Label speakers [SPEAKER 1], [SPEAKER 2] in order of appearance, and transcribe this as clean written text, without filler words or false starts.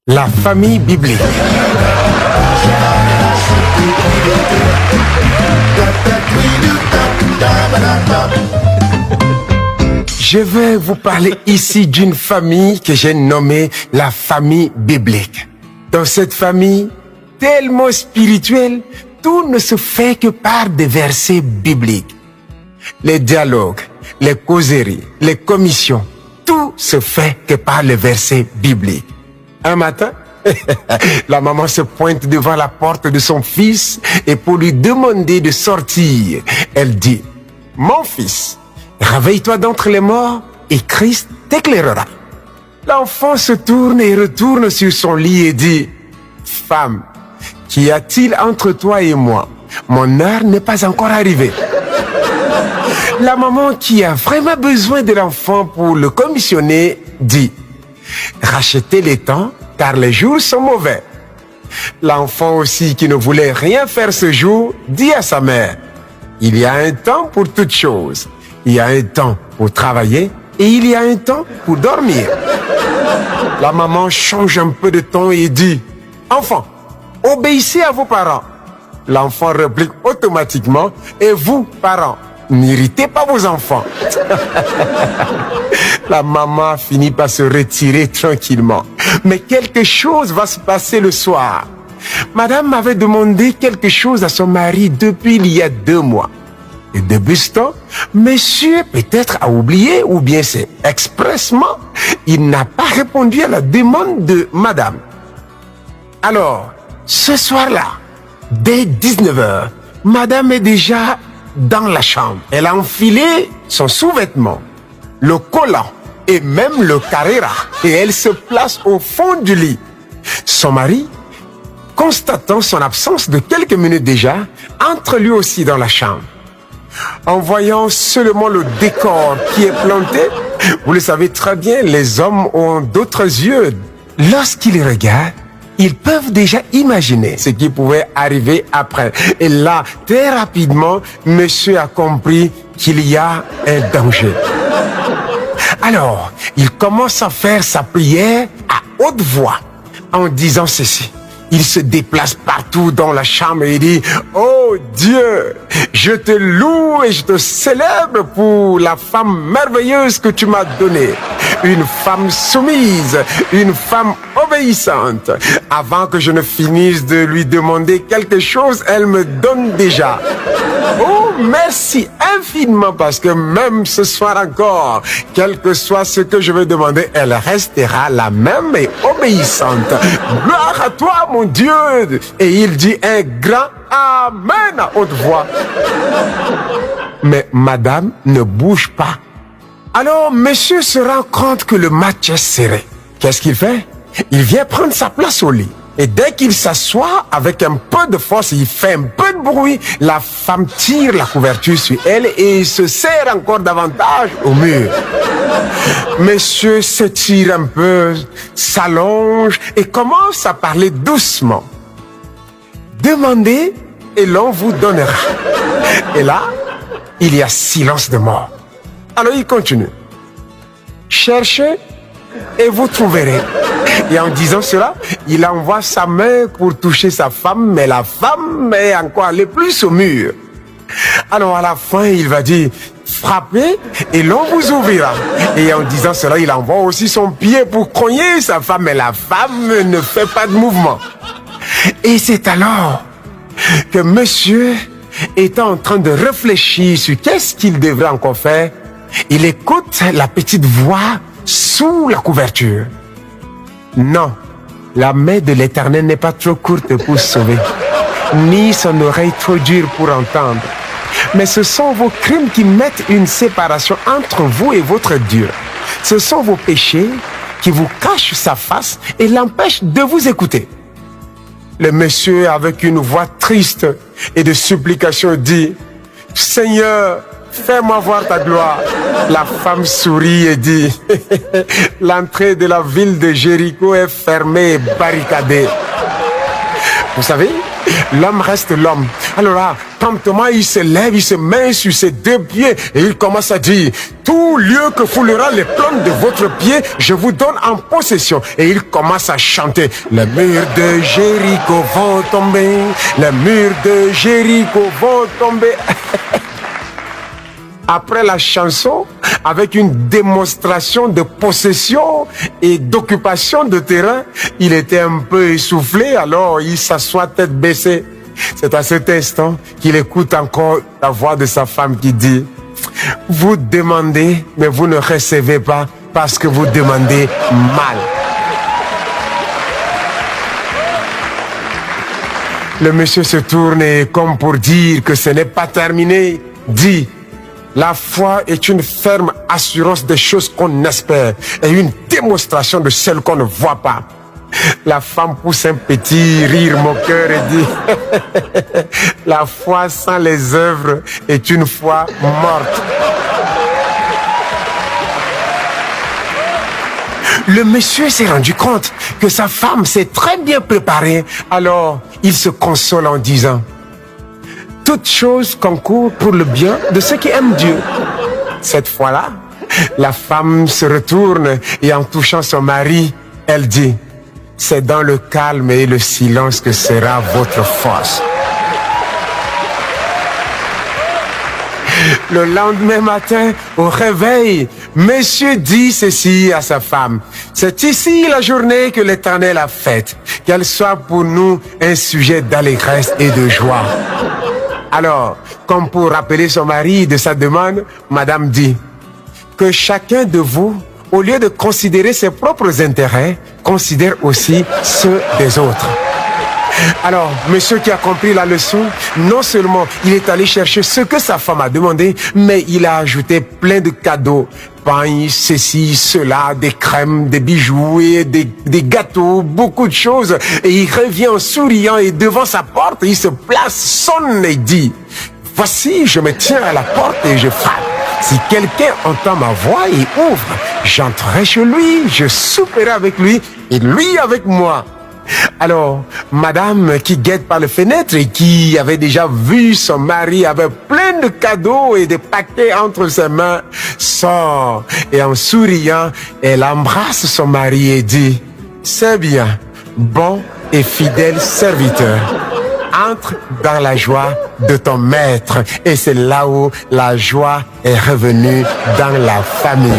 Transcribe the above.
[SPEAKER 1] La famille biblique. Je vais vous parler ici d'une famille que j'ai nommée la famille biblique. Dans cette famille, tellement spirituelle, tout ne se fait que par des versets bibliques. Les dialogues, les causeries, les commissions, tout se fait que par les versets bibliques. Un matin, la maman se pointe devant la porte de son fils et pour lui demander de sortir, elle dit, « Mon fils, réveille-toi d'entre les morts et Christ t'éclairera. » L'enfant se tourne et retourne sur son lit et dit, « Femme, qu'y a-t-il entre toi et moi? Mon heure n'est pas encore arrivée. » La maman qui a vraiment besoin de l'enfant pour le commissionner dit, « Rachetez les temps car les jours sont mauvais. » L'enfant aussi qui ne voulait rien faire ce jour dit à sa mère, « Il y a un temps pour toutes choses. Il y a un temps pour travailler et il y a un temps pour dormir. » La maman change un peu de ton et dit, « Enfant, obéissez à vos parents. » L'enfant réplique automatiquement, « Et vous, parents, n'irritez pas vos enfants. » La maman finit par se retirer tranquillement. Mais quelque chose va se passer le soir. Madame avait demandé quelque chose à son mari depuis il y a 2 mois. Et depuis ce temps, monsieur peut-être a oublié ou bien c'est expressement, il n'a pas répondu à la demande de madame. Alors, ce soir-là, dès 19h, madame est déjà dans la chambre. Elle a enfilé son sous-vêtement, le collant et même le carrera et elle se place au fond du lit. Son mari, constatant son absence de quelques minutes déjà, entre lui aussi dans la chambre. En voyant seulement le décor qui est planté, vous le savez très bien, les hommes ont d'autres yeux. Lorsqu'ils regardent, ils peuvent déjà imaginer ce qui pouvait arriver après. Et là, très rapidement, monsieur a compris qu'il y a un danger. Alors, il commence à faire sa prière à haute voix en disant ceci. Il se déplace partout dans la chambre et dit, « Oh Dieu, je te loue et je te célèbre pour la femme merveilleuse que tu m'as donnée. Une femme soumise, une femme obéissante. Avant que je ne finisse de lui demander quelque chose, elle me donne déjà. Oh, merci infiniment parce que même ce soir encore, quel que soit ce que je vais demander, elle restera la même et obéissante. Gloire à toi, mon Dieu. » Et il dit un grand Amen à haute voix. Mais madame ne bouge pas. Alors monsieur se rend compte que le match est serré. Qu'est-ce qu'il fait? Il vient prendre sa place au lit. Et dès qu'il s'assoit avec un peu de force, il fait un peu de bruit, la femme tire la couverture sur elle et se serre encore davantage au mur. Monsieur s'étire un peu, s'allonge et commence à parler doucement. Demandez et l'on vous donnera. Et là, il y a silence de mort. Alors il continue. Cherchez et vous trouverez. Et en disant cela, il envoie sa main pour toucher sa femme, mais la femme est encore allée plus au mur. Alors à la fin, il va dire, frappez et l'on vous ouvrira. Et en disant cela, il envoie aussi son pied pour cogner sa femme, mais la femme ne fait pas de mouvement. Et c'est alors que monsieur est en train de réfléchir sur qu'est-ce qu'il devrait encore faire. Il écoute la petite voix sous la couverture. Non, la main de l'Éternel n'est pas trop courte pour sauver, ni son oreille trop dure pour entendre. Mais ce sont vos crimes qui mettent une séparation entre vous et votre Dieu. Ce sont vos péchés qui vous cachent sa face et l'empêchent de vous écouter. Le monsieur, avec une voix triste et de supplication, dit, « Seigneur, fais-moi voir ta gloire. » La femme sourit et dit, « L'entrée de la ville de Jéricho est fermée et barricadée. » Vous savez, l'homme reste l'homme. Alors là, promptement, il se lève, il se met sur ses deux pieds et il commence à dire, tout lieu que foulera les plantes de votre pied, je vous donne en possession. Et il commence à chanter, les murs de Jéricho vont tomber, les murs de Jéricho vont tomber. Après la chanson, avec une démonstration de possession et d'occupation de terrain, il était un peu essoufflé, alors il s'assoit tête baissée. C'est à cet instant qu'il écoute encore la voix de sa femme qui dit, « Vous demandez, mais vous ne recevez pas parce que vous demandez mal. » Le monsieur se tourne et, comme pour dire que ce n'est pas terminé, dit, la foi est une ferme assurance des choses qu'on espère et une démonstration de celles qu'on ne voit pas. La femme pousse un petit rire moqueur et dit, la foi sans les œuvres est une foi morte. Le monsieur s'est rendu compte que sa femme s'est très bien préparée, alors il se console en disant, toute chose concourt pour le bien de ceux qui aiment Dieu. Cette fois-là, la femme se retourne et en touchant son mari, elle dit, c'est dans le calme et le silence que sera votre force. Le lendemain matin, au réveil, monsieur dit ceci à sa femme, c'est ici la journée que l'Éternel a faite, qu'elle soit pour nous un sujet d'allégresse et de joie. Alors, comme pour rappeler son mari de sa demande, madame dit, que chacun de vous, au lieu de considérer ses propres intérêts, considère aussi ceux des autres. Alors, monsieur qui a compris la leçon, non seulement il est allé chercher ce que sa femme a demandé, mais il a ajouté plein de cadeaux. Pain, ceci, cela, des crèmes, des bijoux et des gâteaux, beaucoup de choses. Et il revient en souriant et devant sa porte, il se place, sonne et dit, voici, je me tiens à la porte et je frappe. Si quelqu'un entend ma voix et ouvre, j'entrerai chez lui, je souperai avec lui et lui avec moi. Alors, madame qui guette par la fenêtre et qui avait déjà vu son mari avec plein de cadeaux et de paquets entre ses mains, sort et en souriant, elle embrasse son mari et dit, c'est bien, bon et fidèle serviteur. Entre dans la joie de ton maître. Et c'est là où la joie est revenue dans la famille.